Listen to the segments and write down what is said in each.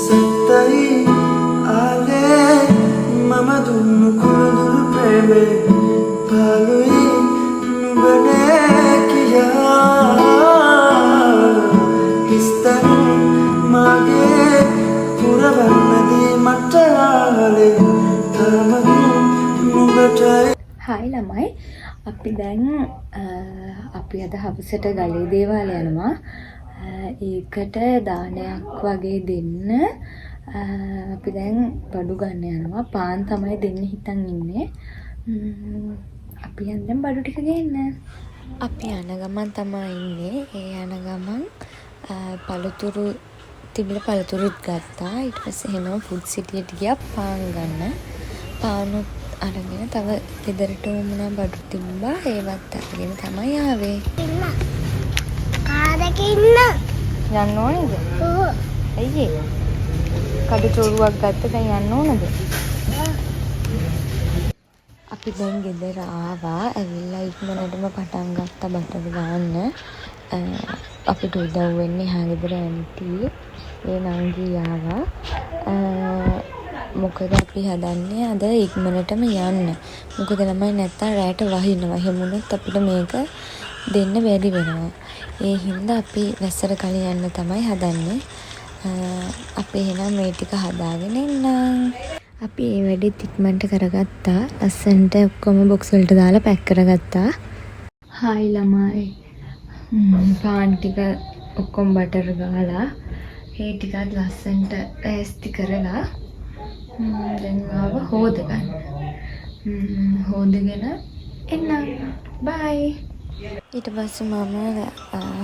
සත්තයි ආලේ මම දුන්නු කුළුදුරු ප්‍රේමේ පාලුයි නුඹනේ කියා හිස්තන් මගේ පුරවන්නදී මට ආලේ තරමක් නුඹටයි. හායි ළමයි, අපි දැන් අපි අද හවසට ගලේ දේවාල යනවා. ඒකට දානයක් වගේ දෙන්න අපි දැන් බඩු ගන්න යනවා. පාන් තමයි දෙන්න හිතන් ඉන්නේ. අපි යන්න බඩු ටික ගන්න. අපි යන ගමන් තමයි ඉන්නේ. ඒ යන ගමන් පළතුරු තිබිල පළතුරුත් ගත්තා. ඊට පස්සේ එහෙම ෆුඩ් සිටියට ගියා පාන් ගන්න. පානුත් අරගෙන තව ගෙදරට උමුණා බඩු තිබ්බා. ඒවත් අරගෙන තමයි ආවේ. කාරක ඉන්න යන්න ඕනේද? ඔව්. අයියේ. කඩ චෝරුවක් ගත්ත දැන් යන්න ඕනද? අපි දැන් ගෙදර ආවා. ඇවිල්ලා ඉක්මනටම පටන් ගත්තා බටර් ගන්න. අපිට උදව් වෙන්නේ හා ගෙදර ඇන්ටි. ඒ නංගි ආවා. මොකද අපි හදන්නේ අද ඉක්මනටම යන්න. මොකද ළමයි නැත්තම් රැට වහිනවා. එහෙමුණොත් අපිට මේක දෙන්න බැරි වෙනවා. ඒ හින්දා අපි වැස්සට කලින් යන්න තමයි හදන්නේ. අපි එහෙනම් මේ ටික හදාගෙන ඉන්නම්. අපි මේ වැඩේ ඉක්මනට කරගත්තා. ලස්සනට ඔක්කොම බොක්ස් වලට දාලා පැක් කරගත්තා. හායි ළමයි. පාන් ටික ඔක්කොම බටර් ගාලා ඒ ටිකත් ලස්සනට ඇස්ති කරලා දැන් ආව හොද ගන්න. හොදගෙන එන්න. බයි. ඊට පස්සේ මම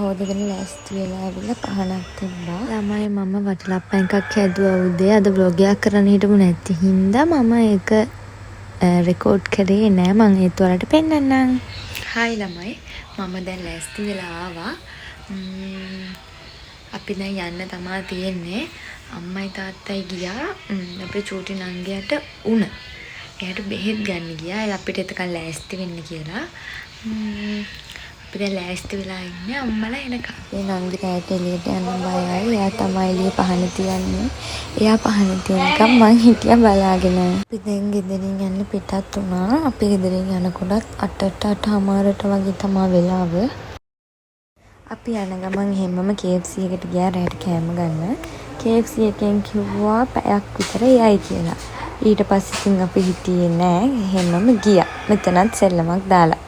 හොදගෙන ලෑස්ති වෙලා ආවිල්ලා පහනක් තිබ්බා. ළමයි මම වටලප්පන් එකක් හැදුවා උදේ. අද බ්ලොග් එකක් කරන්න හිටපු නැති හින්දා මම ඒක රෙකෝඩ් කරේ නෑ. මම ඒත් වලට පෙන්නන්නම්. හායි ළමයි. මම දැන් ලෑස්ති වෙලා ආවා. අපි දැන් යන්න තමයි තියෙන්නේ. අම්මයි තාත්තයි ගියා අපේ චූටි නංගියට උණ. එයාට බෙහෙත් ගන්න ගියා. අපිට එතකන් ලෑස්ති වෙන්න කියලා. අපි දැන් ලෑස්ති වෙලා ඉන්නේ අම්මලා එනකම්. ඒ නංගි රැට එළියට යන්න බයයි. එයා තමයි එළිය පහන තියන්නේ. එයා පහන තියනකම් මං හිටියා බලාගෙන. අපි දැන් ගෙදරින් යන්න පිටත් වුණා. අපි ගෙදරින් යනකොටත් 8:00ට වගේ තමයි වෙලාව. අපි යන ගමන් හැමම KFC එකට ගියා රැට කෑම ගන්න. KFC එකෙන් කිව්වා පැයක් විතර යයි කියලා. ඊට පස්සේ ඉතින් අපි හිටියේ නෑ. එහෙමම ගියා. මෙතනත් සෙල්ලමක් දාලා.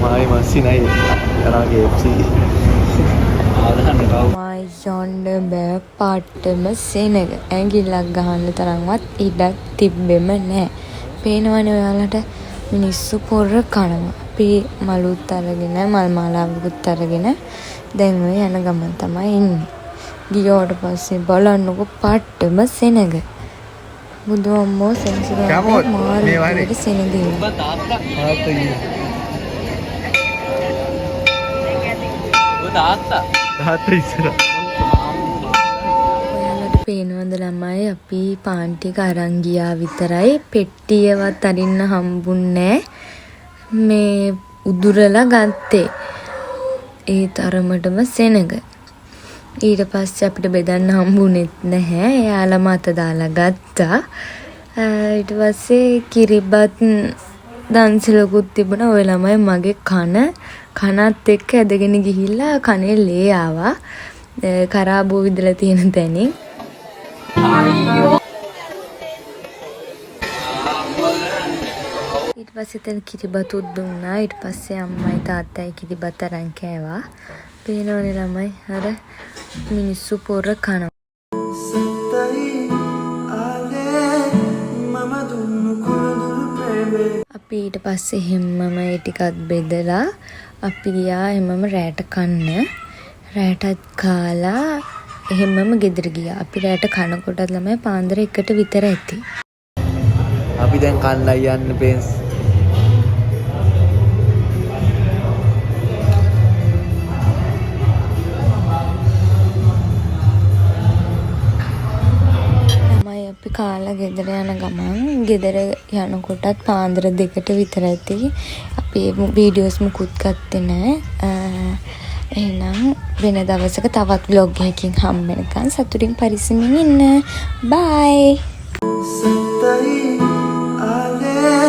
මායි මස්සි නයි කරා KFC. මයි යන්න බෑ පාටම සෙනග. ඇඟිල්ලක් ගහන්න තරම්වත් ඉඩක් තිබ්බෙම නෑ. පේනවනේ ඔයාලට මිනිස්සු පොර කනවා. අපි මලුත් අරගෙන මල් මාලාවකුත් අරගෙන දැන් ඔය යන ගමන් තමයි ඉන්නේ. ගියාට පස්සේ බලන්නකො පාටම සෙනග. බුදු අම්මෝ සෙන්සුරා මාරු සෙනග ඉන්නවා. තාත්තා ඉස්සර. ඔයාලට පේනවද ළමයි අපි පාන් ටික අරන් ගියා විතරයි. පෙට්ටියවත් අරින්න හම්බුන්නේ මේ උදුරලා ගත්තේ. ඒ තරමටම සෙනග. ඊට පස්සේ අපිට බෙදන්න හම්බුනේත් නැහැ. එයාලා මත දාලා ගත්තා. ඊට පස්සේ කිරිබත් දන්සලකුත් තිබුණා. ඔය ළමයි මගේ කනත් එක්ක ඇදගෙන ගිහිල්ලා කනේ ලේ ආවා. කරාබෝ විදලා තියෙන තැනින්. ඊට පස්සේ තන කිරිබතුත් දුන්නා. ඊට පස්සේ අම්මයි තාත්තයි කිරිබත් අරන් කෑවා. පේනවනේ ළමයි අර මිනිස්සු පොර කනවා. සත්තයි ආලේ මම දුන්නු කුළුදුරු ප්‍රේමේ. අපි ඊට පස්සේ හැමම ඒ ටිකත් බෙදලා අපි ගියා හැමම රැට කන්න. රැටත් කාලා එහෙමම ගෙදර ගියා. අපි රැට කනකොට ළමයි පාන්දර 1ට විතර ඇති. අපි දැන් කන්නයි යන්න පේන්ස්. අපි කාලා ගෙදර යන ගමන් ගෙදර යනකොටත් පාන්දර 2ට විතර ඇති. අපි වීඩියෝස් මුකුත් ගත්තේ නැහැ. එහෙනම් වෙන දවසක තවත් vlog එකකින් හම්බ වෙනකන් සතුටින් පරිස්සමින් ඉන්න. බයි. සත්තයි ආලේ